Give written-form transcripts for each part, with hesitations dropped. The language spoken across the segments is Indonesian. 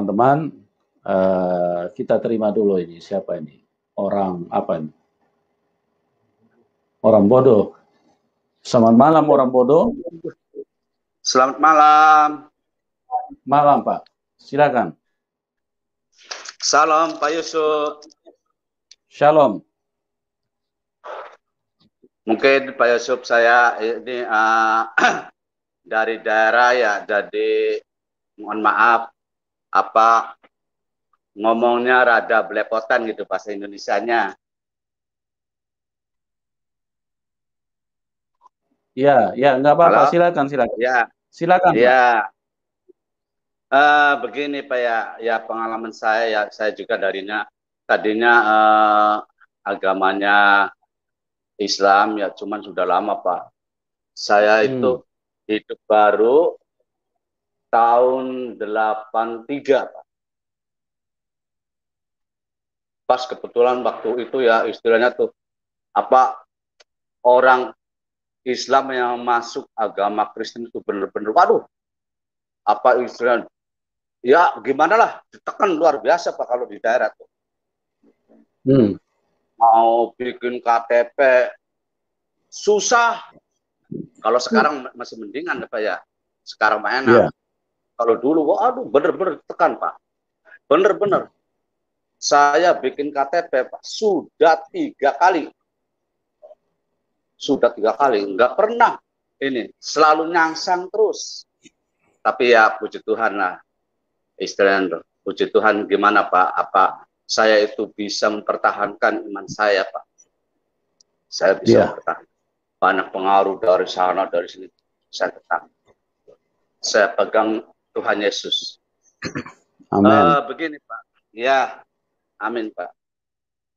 teman-teman, kita terima dulu ini. Siapa ini? Orang apa ini? Orang bodoh. Selamat malam orang bodoh. Selamat malam. Malam Pak. Silakan. Salam Pak Yusuf. Shalom. Mungkin Pak Yusuf saya ini dari daerah ya, jadi mohon maaf apa ngomongnya rada belepotan gitu bahasa Indonesianya. Ya, nggak apa-apa. Silakan. Ya, silakan. Ya, begini Pak ya pengalaman saya juga tadinya agamanya Islam ya, cuman sudah lama Pak. Saya itu hidup baru tahun 83 Pak. Pas kebetulan waktu itu ya istilahnya tuh apa orang Islam yang masuk agama Kristen itu bener-bener waduh apa istilahnya ya gimana lah ditekan luar biasa Pak kalau di daerah tuh. Mau bikin KTP susah. Kalau sekarang masih mendingan Pak ya. Sekarang enak. Kalau dulu waduh bener-bener tekan Pak. Bener-bener. Saya bikin KTP Pak sudah 3 kali. Enggak pernah ini, selalu nyangsang terus. Tapi ya puji Tuhan lah. Istilahnya puji Tuhan gimana Pak? Apa saya itu bisa mempertahankan iman saya Pak? Saya bisa bertahan. Banyak pengaruh dari sana dari sini saya tetap. Saya pegang Tuhan Yesus. Amin. Begini Pak. Ya, amin Pak.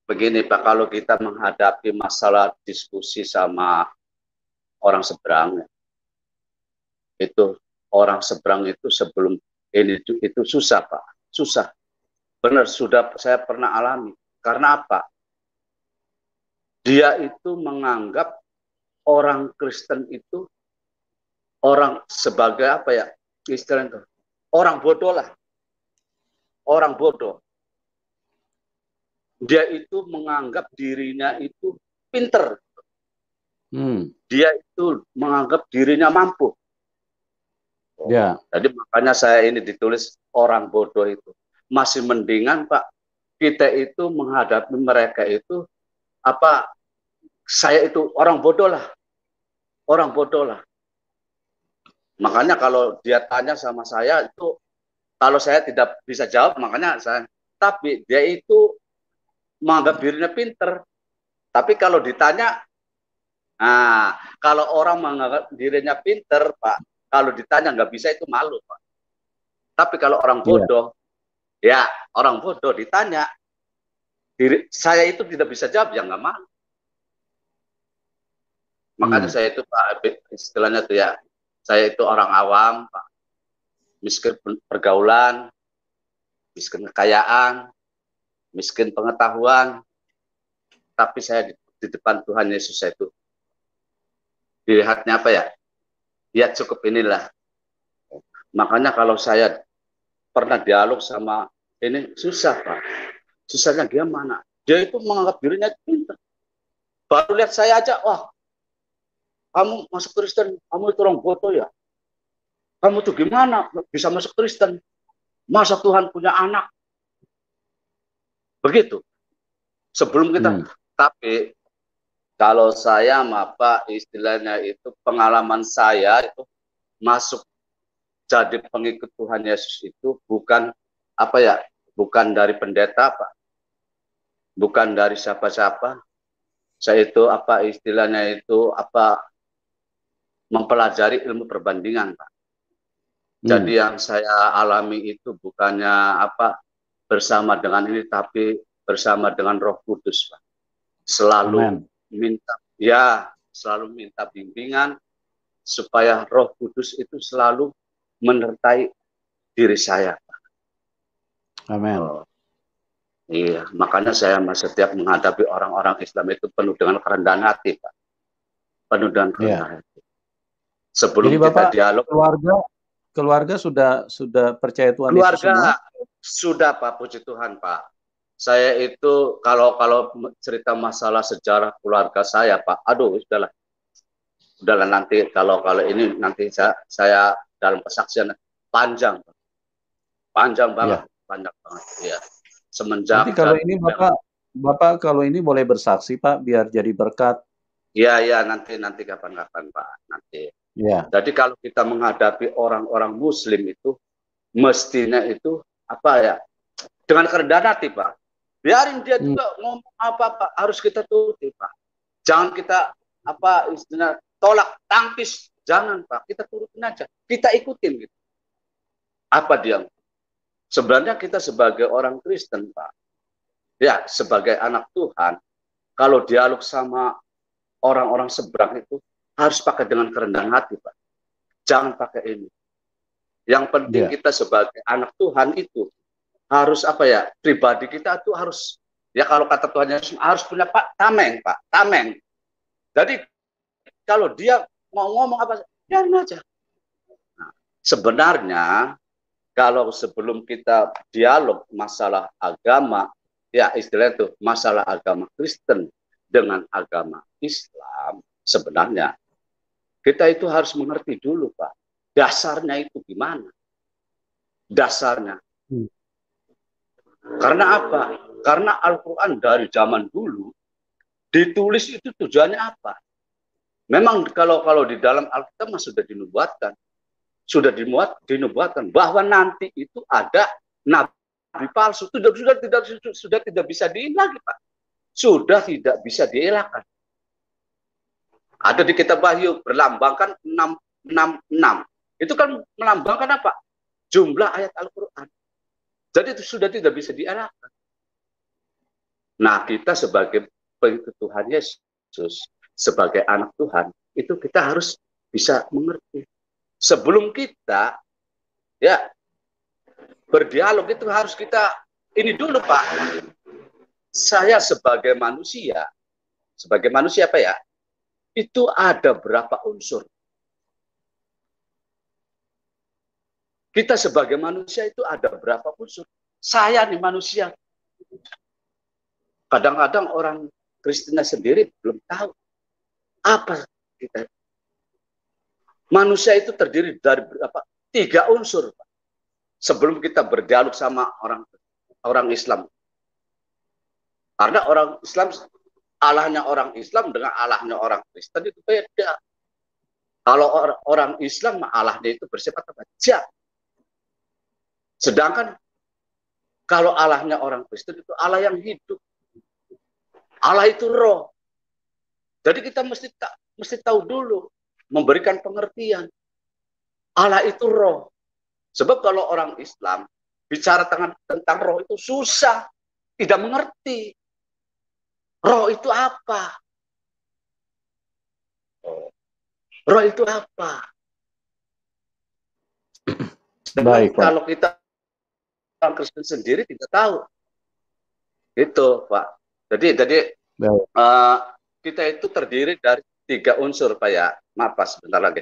Begini Pak, kalau kita menghadapi masalah diskusi sama orang seberang, itu orang seberang itu sebelum ini itu susah Pak, susah. Benar, sudah saya pernah alami. Karena apa? Dia itu menganggap orang Kristen itu orang sebagai apa ya istilahnya, orang bodoh lah, orang bodoh. Dia itu menganggap dirinya itu pinter. Dia itu menganggap dirinya mampu. Jadi makanya saya ini ditulis orang bodoh itu. Masih mendingan Pak, kita itu menghadapi mereka itu apa? Saya itu orang bodoh lah. Orang bodoh lah. Makanya kalau dia tanya sama saya itu, kalau saya tidak bisa jawab, makanya saya. Tapi dia itu menganggap dirinya pinter. Tapi kalau ditanya, kalau orang menganggap dirinya pinter, Pak, kalau ditanya nggak bisa itu malu, Pak. Tapi kalau orang bodoh, ya orang bodoh ditanya, saya itu tidak bisa jawab, ya nggak malu. Makanya saya itu Pak, istilahnya tuh ya, saya itu orang awam, Pak, miskin pergaulan, miskin kekayaan, miskin pengetahuan, tapi saya di depan Tuhan Yesus saya itu dilihatnya apa ya? Ya cukup inilah. Makanya kalau saya pernah dialog sama ini susah Pak. Susahnya gimana? Dia itu menganggap dirinya pintar. Baru lihat saya aja, wah, kamu masuk Kristen, kamu itu orang bodoh ya. Kamu tuh gimana bisa masuk Kristen? Masa Tuhan punya anak? Begitu. Sebelum kita, tapi kalau saya apa istilahnya itu pengalaman saya itu masuk jadi pengikut Tuhan Yesus itu bukan apa ya, bukan dari pendeta Pak, bukan dari siapa-siapa. Saya itu apa istilahnya itu apa mempelajari ilmu perbandingan Pak. Jadi yang saya alami itu bukannya apa bersama dengan ini, tapi bersama dengan Roh Kudus Pak. Selalu selalu minta bimbingan supaya Roh Kudus itu selalu menyertai diri saya. Amin. Iya, makanya saya setiap menghadapi orang-orang Islam itu penuh dengan kerendahan hati, Pak. Penuh dengan kerendahan hati. Sebelum jadi kita Bapak, dialog, keluarga sudah percaya Tuhan Yesus semua? Sudah Pak, puji Tuhan Pak. Saya itu kalau cerita masalah sejarah keluarga saya Pak, aduh udahlah nanti kalau ini nanti saya dalam kesaksian panjang banget, Ya. panjang banget ya. Nanti kalau ini Bapak kalau ini boleh bersaksi Pak, biar jadi berkat. Iya, nanti kapan-kapan Pak, nanti. Ya. Jadi kalau kita menghadapi orang-orang Muslim itu mestinya itu apa ya? Dengan kerendahan hati Pak. Biarin dia juga ngomong apa harus kita turuti Pak. Jangan kita istilah tolak tangkis, jangan Pak. Kita turutin aja, kita ikutin gitu. Apa dia? Sebenarnya kita sebagai orang Kristen Pak, ya sebagai anak Tuhan, kalau dialog sama orang-orang seberang itu harus pakai dengan kerendahan hati Pak. Jangan pakai ini. Yang penting kita sebagai anak Tuhan itu harus pribadi kita itu harus, ya kalau kata Tuhan Yesus harus punya tameng Pak, tameng. Jadi kalau dia mau ngomong apa, biarin aja. Nah, sebenarnya kalau sebelum kita dialog masalah agama, ya istilah itu masalah agama Kristen dengan agama Islam, sebenarnya kita itu harus mengerti dulu Pak, dasarnya itu gimana? Dasarnya. Karena apa? Karena Al-Quran dari zaman dulu ditulis itu tujuannya apa? Memang kalau di dalam Alkitab sudah dinubuatkan, dinubuatkan bahwa nanti itu ada nabi palsu. Sudah tidak bisa dielak Pak. Sudah tidak bisa dielakkan. Ada di kitab Wahyu berlambangkan 666. Itu kan melambangkan apa? Jumlah ayat Al-Quran. Jadi itu sudah tidak bisa dielakkan. Nah, kita sebagai pengikut Tuhan Yesus, sebagai anak Tuhan, itu kita harus bisa mengerti. Sebelum kita berdialog itu harus kita ini dulu Pak. Saya sebagai manusia apa ya? Itu ada berapa unsur? Kita sebagai manusia itu ada berapa unsur? Saya nih manusia. Kadang-kadang orang Kristen sendiri belum tahu apa kita. Manusia itu terdiri dari berapa? 3 unsur. Pak. Sebelum kita berdialog sama orang Islam. Karena orang Islam, Allahnya orang Islam dengan Allahnya orang Kristen itu beda. Kalau orang Islam, Allahnya itu bersifat jat. Sedangkan kalau Allahnya orang Kristen itu Allah yang hidup. Allah itu roh. Jadi kita mesti tahu dulu, memberikan pengertian. Allah itu roh. Sebab kalau orang Islam bicara tentang roh itu susah, tidak mengerti. Roh itu apa? Roh itu apa? Baik, kalau kita orang Kristen sendiri tidak tahu. Itu, Pak. Jadi kita itu terdiri dari 3 unsur, Pak ya. Maaf, Pak, sebentar lagi.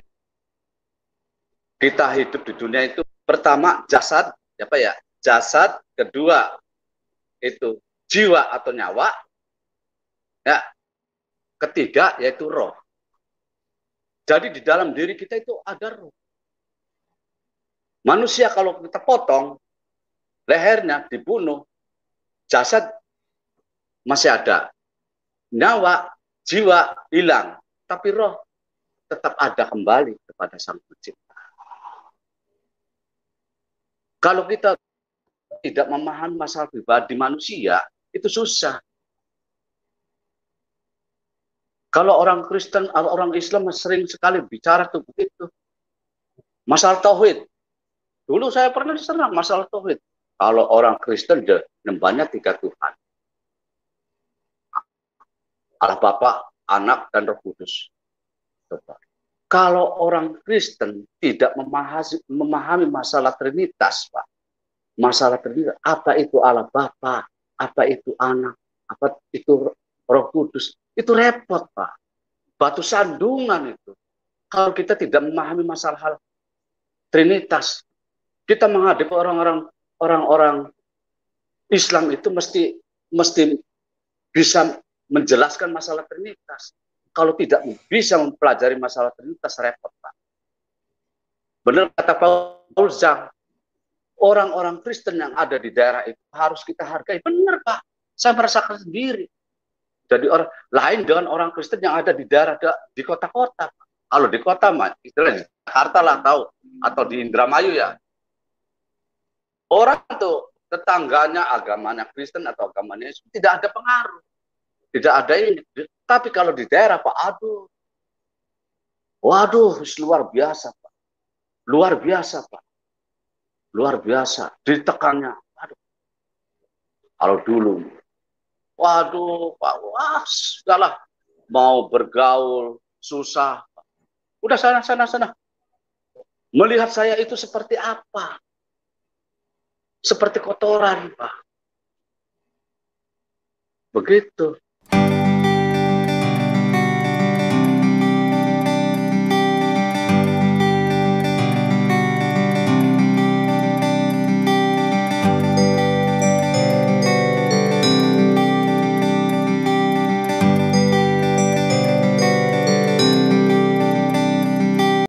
Kita hidup di dunia itu pertama jasad, ya Pak ya. Jasad, kedua itu jiwa atau nyawa. Ya. Ketiga yaitu roh. Jadi di dalam diri kita itu ada roh. Manusia kalau kita potong lehernya, dibunuh, jasad masih ada, nyawa, jiwa hilang, tapi roh tetap ada kembali kepada Sang Pencipta. Kalau kita tidak memahami masalah pribadi manusia, itu susah. Kalau orang Kristen atau orang Islam sering sekali bicara tuh begitu. Masalah tauhid. Dulu saya pernah diserang masalah tauhid. Kalau orang Kristen nyembahnya 3 Tuhan. Allah Bapa, Anak, dan Roh Kudus. Kalau orang Kristen tidak memahami masalah Trinitas, Pak. Masalah Trinitas, apa itu Allah Bapa, apa itu Anak, apa itu Roh Kudus. Itu repot, Pak. Batu sandungan itu. Kalau kita tidak memahami masalah hal Trinitas, kita menghadapi orang-orang Islam itu mesti bisa menjelaskan masalah Trinitas. Kalau tidak bisa mempelajari masalah Trinitas, repot, Pak. Benar kata Paulus, orang-orang Kristen yang ada di daerah itu harus kita hargai. Benar, Pak. Saya merasakan sendiri. Jadi orang lain dengan orang Kristen yang ada di daerah, di kota-kota. Kalau di kota, istilahnya di Jakarta lah tahu, atau di Indramayu ya. Orang tuh tetangganya agamanya Kristen atau agamanya Yesus tidak ada pengaruh. Tidak ada ini. Tapi kalau di daerah, Pak, aduh. Waduh, luar biasa, Pak. Luar biasa, Pak. Luar biasa. Ditekannya. Waduh. Kalau dulu, waduh, Pak, wah, sudahlah. Mau bergaul, susah. Udah sana. Melihat saya itu seperti apa? Seperti kotoran, Pak. Begitu.